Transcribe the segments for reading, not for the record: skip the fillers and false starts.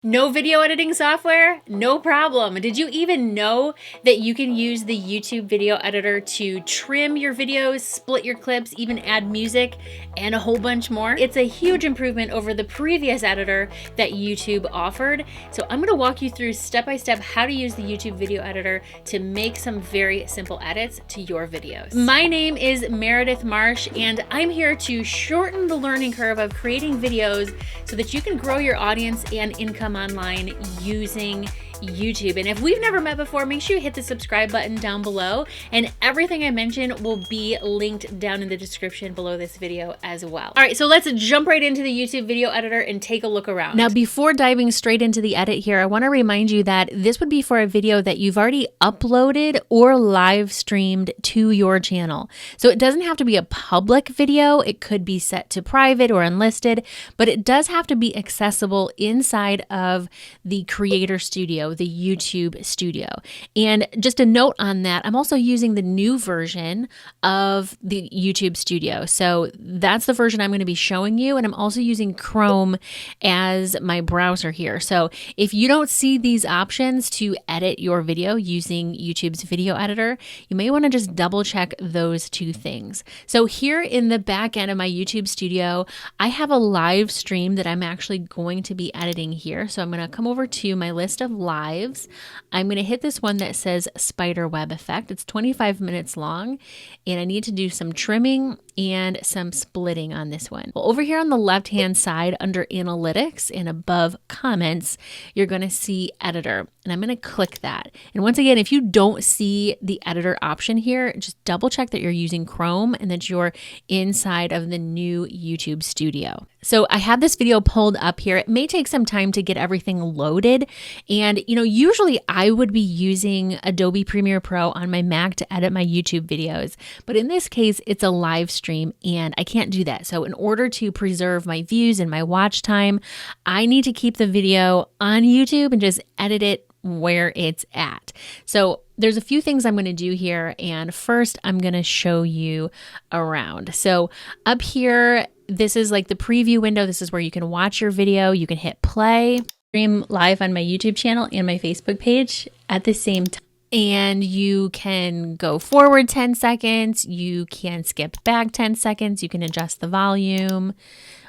No video editing software? No problem. Did you even know that you can use the YouTube video editor to trim your videos, split your clips, even add music, and a whole bunch more? It's a huge improvement over the previous editor that YouTube offered. So I'm gonna walk you through step-by-step how to use the YouTube video editor to make some very simple edits to your videos. My name is Meredith Marsh, and I'm here to shorten the learning curve of creating videos so that you can grow your audience and income online using YouTube. And if we've never met before, make sure you hit the subscribe button down below, and everything I mentioned will be linked down in the description below this video as well. All right, so let's jump right into the YouTube video editor and take a look around. Now, before diving straight into the edit here, I want to remind you that this would be for a video that you've already uploaded or live streamed to your channel. So it doesn't have to be a public video. It could be set to private or unlisted, but it does have to be accessible inside of the Creator Studio, the YouTube Studio. And just a note on that, I'm also using the new version of the YouTube Studio. So that's the version I'm going to be showing you. And I'm also using Chrome as my browser here. So if you don't see these options to edit your video using YouTube's video editor, you may want to just double check those two things. So here in the back end of my YouTube Studio, I have a live stream that I'm actually going to be editing here. So I'm going to come over to my list of lives. I'm going to hit this one that says spider web effect. It's 25 minutes long, and I need to do some trimming and some splitting on this one. Well, over here on the left-hand side under analytics and above comments, you're going to see editor, and I'm going to click that. And once again, if you don't see the editor option here, just double check that you're using Chrome and that you're inside of the new YouTube Studio. So I have this video pulled up here. It may take some time to get everything loaded. And, usually I would be using Adobe Premiere Pro on my Mac to edit my YouTube videos. But in this case, it's a live stream and I can't do that. So in order to preserve my views and my watch time, I need to keep the video on YouTube and just edit it where it's at. So there's a few things I'm going to do here. And first, I'm going to show you around. So up here, this is like the preview window. This is where you can watch your video. You can hit play, stream live on my YouTube channel and my Facebook page at the same time. And you can go forward 10 seconds. You can skip back 10 seconds. You can adjust the volume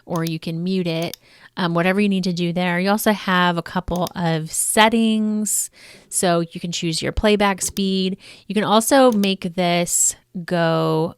or you can mute it. Whatever you need to do there. You also have a couple of settings. So you can choose your playback speed. You can also make this go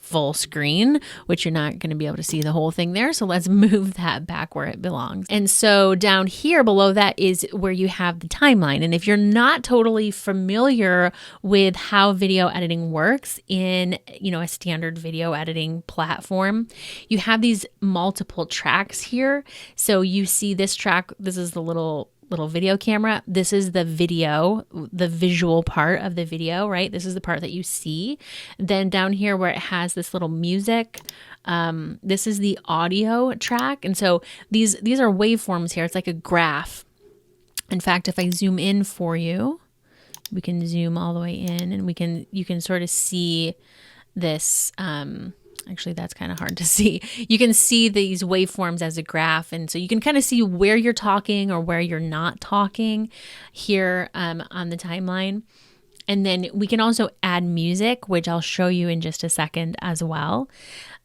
full screen, which you're not going to be able to see the whole thing there. So let's move that back where it belongs. And so down here below that is where you have the timeline. And if you're not totally familiar with how video editing works in, a standard video editing platform, you have these multiple tracks here. So you see this track, this is the little video camera. This is the video, the visual part of the video, right? This is the part that you see. Then down here where it has this little music, this is the audio track. And so these are waveforms here. It's like a graph. In fact, if I zoom in for you, we can zoom all the way in and you can sort of see this, actually, that's kind of hard to see. You can see these waveforms as a graph. And so you can kind of see where you're talking or where you're not talking here on the timeline. And then we can also add music, which I'll show you in just a second as well.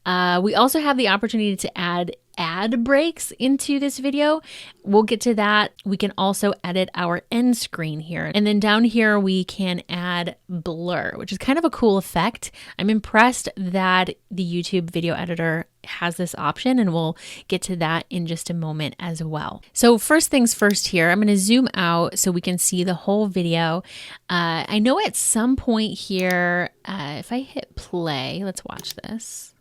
We also have the opportunity to add ad breaks into this video. We'll get to that. We can also edit our end screen here. And then down here, we can add blur, which is kind of a cool effect. I'm impressed that the YouTube video editor has this option, and we'll get to that in just a moment as well. So first things first here, I'm going to zoom out so we can see the whole video. I know at some point here, if I hit play, let's watch this.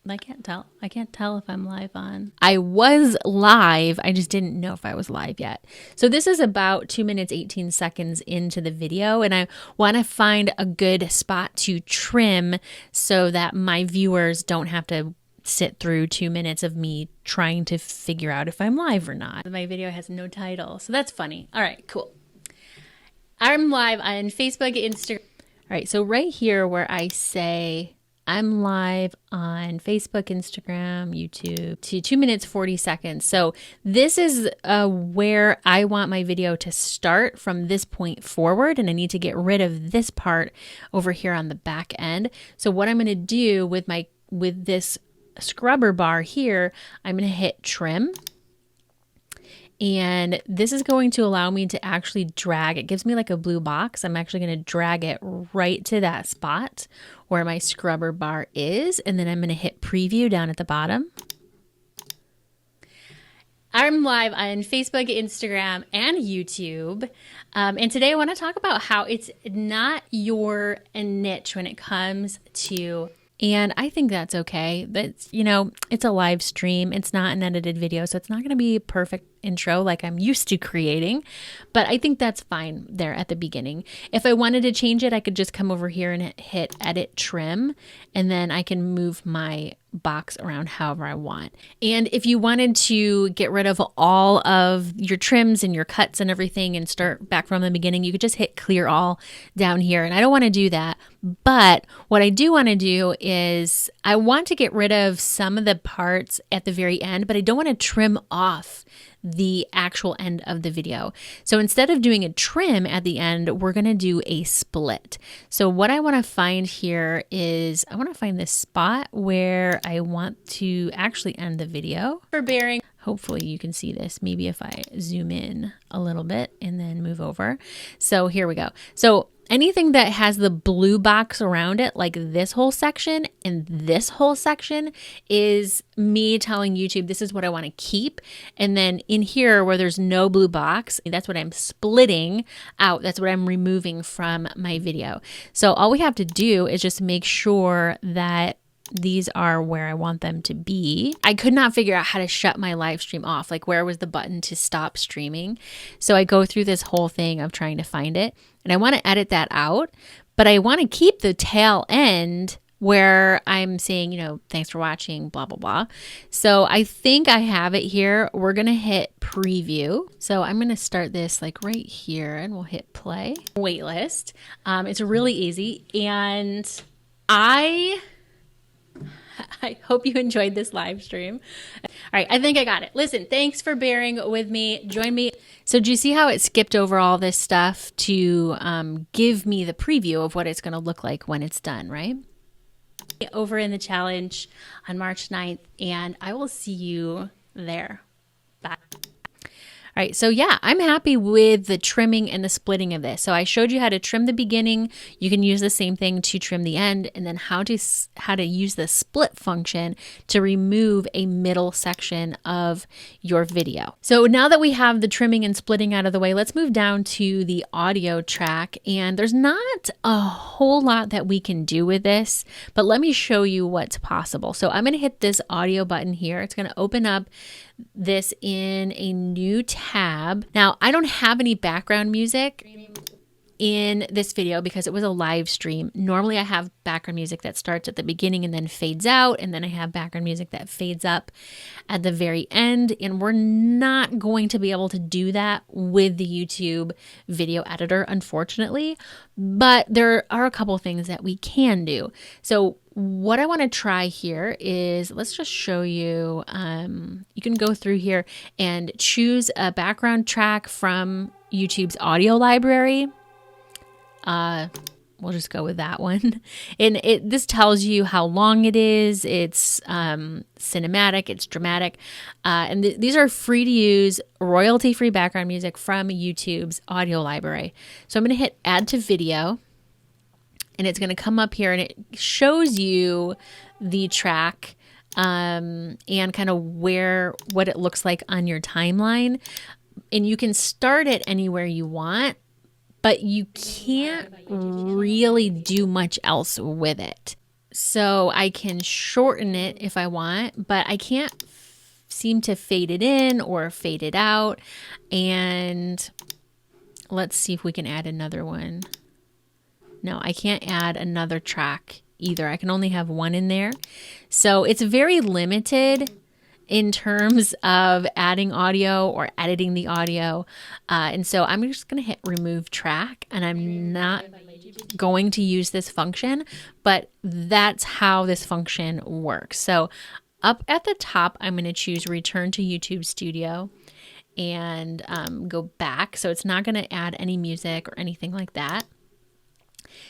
I can't tell if I'm live on. I was live. I just didn't know if I was live yet. So this is about 2 minutes, 18 seconds into the video. And I want to find a good spot to trim so that my viewers don't have to sit through 2 minutes of me trying to figure out if I'm live or not. My video has no title. So that's funny. All right, cool. I'm live on Facebook, Instagram. All right. So right here where I say, I'm live on Facebook, Instagram, YouTube to 2 minutes, 40 seconds. So this is where I want my video to start from this point forward. And I need to get rid of this part over here on the back end. So what I'm going to do with this scrubber bar here, I'm going to hit trim. And this is going to allow me to actually drag. It gives me like a blue box. I'm actually going to drag it right to that spot where my scrubber bar is. And then I'm going to hit preview down at the bottom. I'm live on Facebook, Instagram, and YouTube. And today I want to talk about how it's not your niche when it comes to, and I think that's okay. But, you know, it's a live stream. It's not an edited video, so it's not going to be a perfect intro like I'm used to creating. But I think that's fine there at the beginning. If I wanted to change it, I could just come over here and hit edit trim, and then I can move my box around however I want. And if you wanted to get rid of all of your trims and your cuts and everything and start back from the beginning, you could just hit clear all down here. And I don't want to do that. But what I do want to do is I want to get rid of some of the parts at the very end, but I don't want to trim off the actual end of the video. So instead of doing a trim at the end, we're going to do a split. So what I want to find here is I want to find this spot where I want to actually end the video. For bearing, hopefully you can see this. Maybe if I zoom in a little bit and then move over. So here we go. So anything that has the blue box around it, like this whole section and this whole section, is me telling YouTube this is what I want to keep. And then in here where there's no blue box, that's what I'm splitting out. That's what I'm removing from my video. So all we have to do is just make sure that these are where I want them to be. I could not figure out how to shut my live stream off. Like, where was the button to stop streaming? So I go through this whole thing of trying to find it, and I want to edit that out, but I want to keep the tail end where I'm saying, you know, thanks for watching, blah, blah, blah. So I think I have it here. We're going to hit preview. So I'm going to start this like right here, and we'll hit play. Waitlist. It's really easy. And I hope you enjoyed this live stream. All right, I think I got it. Listen, thanks for bearing with me. Join me. So do you see how it skipped over all this stuff to give me the preview of what it's going to look like when it's done, right? Over in the challenge on March 9th, and I will see you there. Bye. All right, so yeah, I'm happy with the trimming and the splitting of this. So I showed you how to trim the beginning. You can use the same thing to trim the end, and then how to use the split function to remove a middle section of your video. So now that we have the trimming and splitting out of the way, let's move down to the audio track. And there's not a whole lot that we can do with this, but let me show you what's possible. So I'm going to hit this audio button here. It's going to open up this in a new tab. Now, I don't have any background music in this video because it was a live stream. Normally I have background music that starts at the beginning and then fades out, and then I have background music that fades up at the very end, and we're not going to be able to do that with the YouTube video editor, unfortunately, but there are a couple things that we can do. So what I want to try here is, let's just show you, you can go through here and choose a background track from YouTube's audio library. We'll just go with that one. And this tells you how long it is. It's cinematic, it's dramatic. And these are free to use, royalty-free background music from YouTube's audio library. So I'm going to hit add to video. And it's going to come up here and it shows you the track and kind of what it looks like on your timeline. And you can start it anywhere you want, but you can't really do much else with it. So I can shorten it if I want, but I can't seem to fade it in or fade it out. And let's see if we can add another one. No, I can't add another track either. I can only have one in there. So it's very limited in terms of adding audio or editing the audio. And so I'm just going to hit remove track, and I'm not going to use this function, but that's how this function works. So up at the top, I'm going to choose Return to YouTube Studio and go back. So it's not going to add any music or anything like that.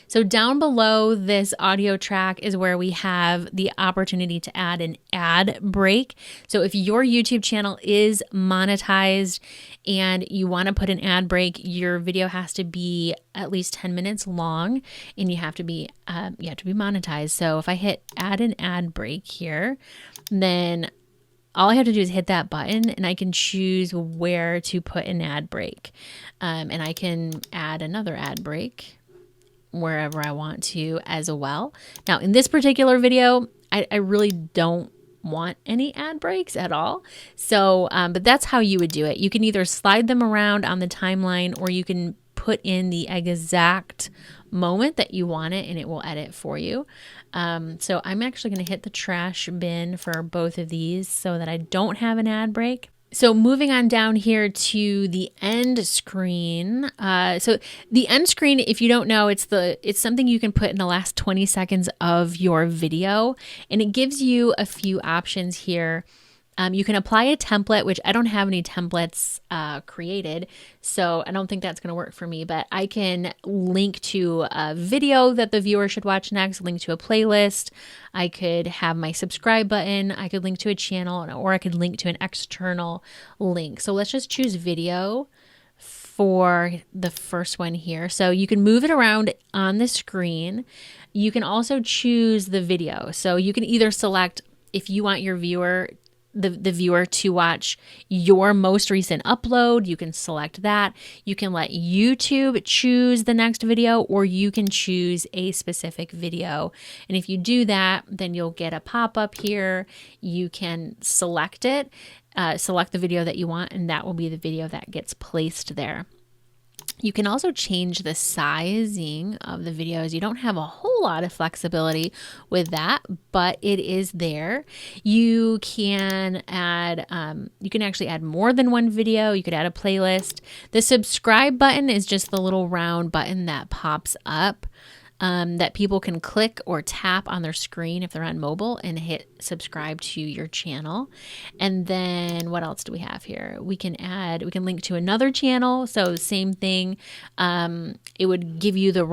So down below this audio track is where we have the opportunity to add an ad break. So if your YouTube channel is monetized and you want to put an ad break, your video has to be at least 10 minutes long and you have to be monetized. So if I hit add an ad break here, then all I have to do is hit that button and I can choose where to put an ad break. And I can add another ad break wherever I want to as well. Now in this particular video, I really don't want any ad breaks at all. So, but that's how you would do it. You can either slide them around on the timeline or you can put in the exact moment that you want it and it will edit for you. So I'm actually going to hit the trash bin for both of these so that I don't have an ad break. So moving on down here to the end screen. So the end screen, if you don't know, it's something you can put in the last 20 seconds of your video, and it gives you a few options here. You can apply a template, which I don't have any templates created, so I don't think that's going to work for me, but I can link to a video that the viewer should watch next, link to a playlist. I could have my subscribe button. I could link to a channel, or I could link to an external link. So let's just choose video for the first one here. So you can move it around on the screen. You can also choose the video. So you can either select if you want your viewer the viewer to watch your most recent upload. You can select that. You can let YouTube choose the next video, or you can choose a specific video. And if you do that, then you'll get a pop-up here. You can select it, select the video that you want, and that will be the video that gets placed there. You can also change the sizing of the videos. You don't have a whole lot of flexibility with that, but it is there. You can add, you can actually add more than one video. You could add a playlist. The subscribe button is just the little round button that pops up that people can click or tap on their screen if they're on mobile and hit subscribe to your channel. And then what else do we have here? We can link to another channel. So same thing. It would give you the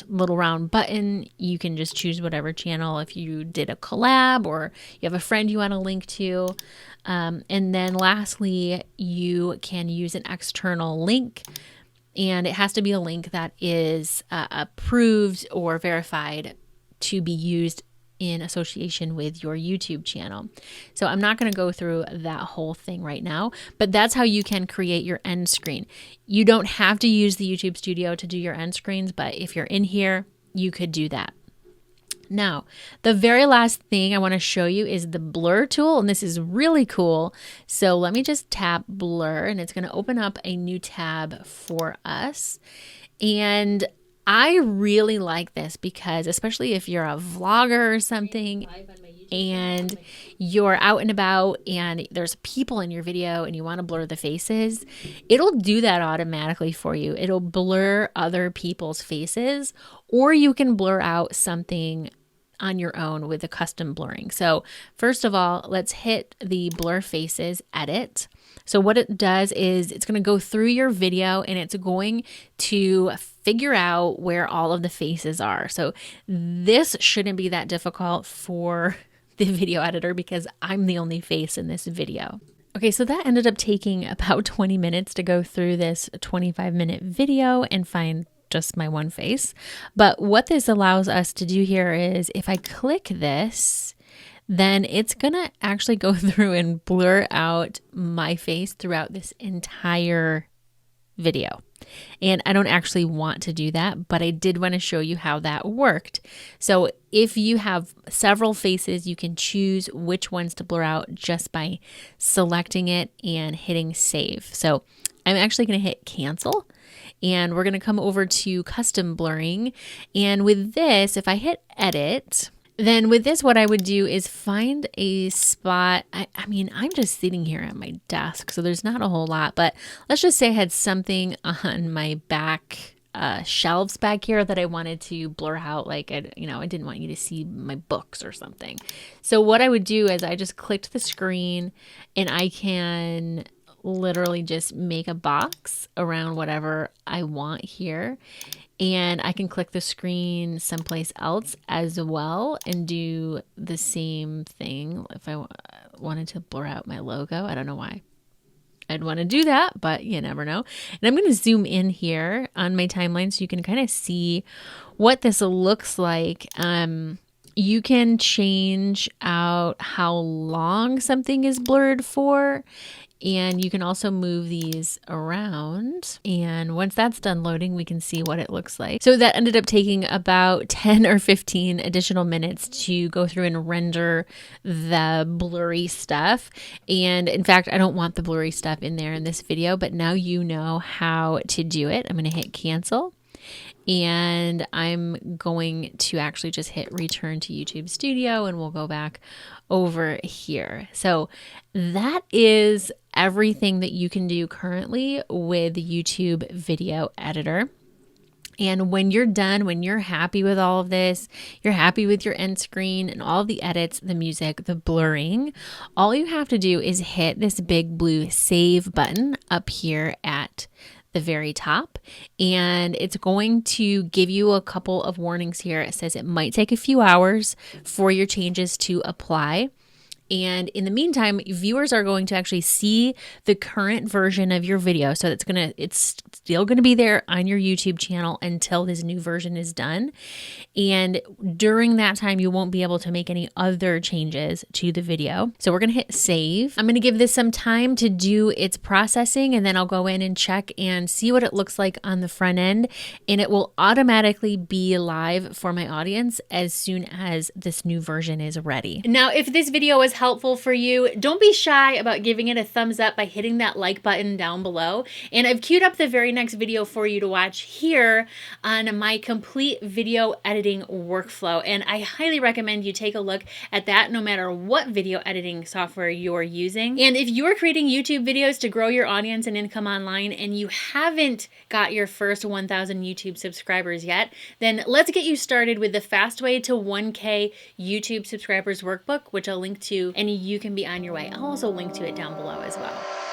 little round button. You can just choose whatever channel if you did a collab or you have a friend you want to link to. And then lastly, you can use an external link. And it has to be a link that is approved or verified to be used in association with your YouTube channel. So I'm not going to go through that whole thing right now, but that's how you can create your end screen. You don't have to use the YouTube Studio to do your end screens, but if you're in here, you could do that. Now, the very last thing I want to show you is the blur tool, and this is really cool. So let me just tap blur, and it's going to open up a new tab for us. And I really like this because, especially if you're a vlogger or something and you're out and about and there's people in your video and you want to blur the faces, it'll do that automatically for you. It'll blur other people's faces, or you can blur out something on your own with a custom blurring. So first of all, let's hit the blur faces edit. So what it does is it's going to go through your video and it's going to figure out where all of the faces are. So this shouldn't be that difficult for the video editor because I'm the only face in this video. Okay, so that ended up taking about 20 minutes to go through this 25-minute video and find just my one face. But what this allows us to do here is if I click this, then it's gonna actually go through and blur out my face throughout this entire video. And I don't actually want to do that, but I did want to show you how that worked. So if you have several faces, you can choose which ones to blur out just by selecting it and hitting save. So I'm actually going to hit cancel. And we're going to come over to custom blurring. And with this, if I hit edit, then with this, what I would do is find a spot. I mean, I'm just sitting here at my desk, so there's not a whole lot, but let's just say I had something on my back shelves back here that I wanted to blur out. Like, I didn't want you to see my books or something. So what I would do is I just clicked the screen, and I can literally just make a box around whatever I want here. And I can click the screen someplace else as well and do the same thing. If I wanted to blur out my logo, I don't know why I'd want to do that, but you never know. And I'm going to zoom in here on my timeline so you can kind of see what this looks like. You can change out how long something is blurred for. And you can also move these around. And once that's done loading, we can see what it looks like. So that ended up taking about 10 or 15 additional minutes to go through and render the blurry stuff. And in fact, I don't want the blurry stuff in there in this video, but now you know how to do it. I'm going to hit cancel. And I'm going to actually just hit return to YouTube Studio, and we'll go back over here. So that is everything that you can do currently with YouTube Video Editor. And when you're done, when you're happy with all of this, you're happy with your end screen and all of the edits, the music, the blurring, all you have to do is hit this big blue save button up here at the very top, and it's going to give you a couple of warnings here. It says it might take a few hours for your changes to apply. And in the meantime, viewers are going to actually see the current version of your video. So it's still going to be there on your YouTube channel until this new version is done. And during that time, you won't be able to make any other changes to the video. So we're going to hit save. I'm going to give this some time to do its processing, and then I'll go in and check and see what it looks like on the front end. And it will automatically be live for my audience as soon as this new version is ready. Now, if this video was helpful for you, don't be shy about giving it a thumbs up by hitting that like button down below. And I've queued up the very next video for you to watch here on my complete video editing workflow. And I highly recommend you take a look at that no matter what video editing software you're using. And if you're creating YouTube videos to grow your audience and income online and you haven't got your first 1,000 YouTube subscribers yet, then let's get you started with the fast way to 1K YouTube subscribers workbook, which I'll link to, and you can be on your way. I'll also link to it down below as well.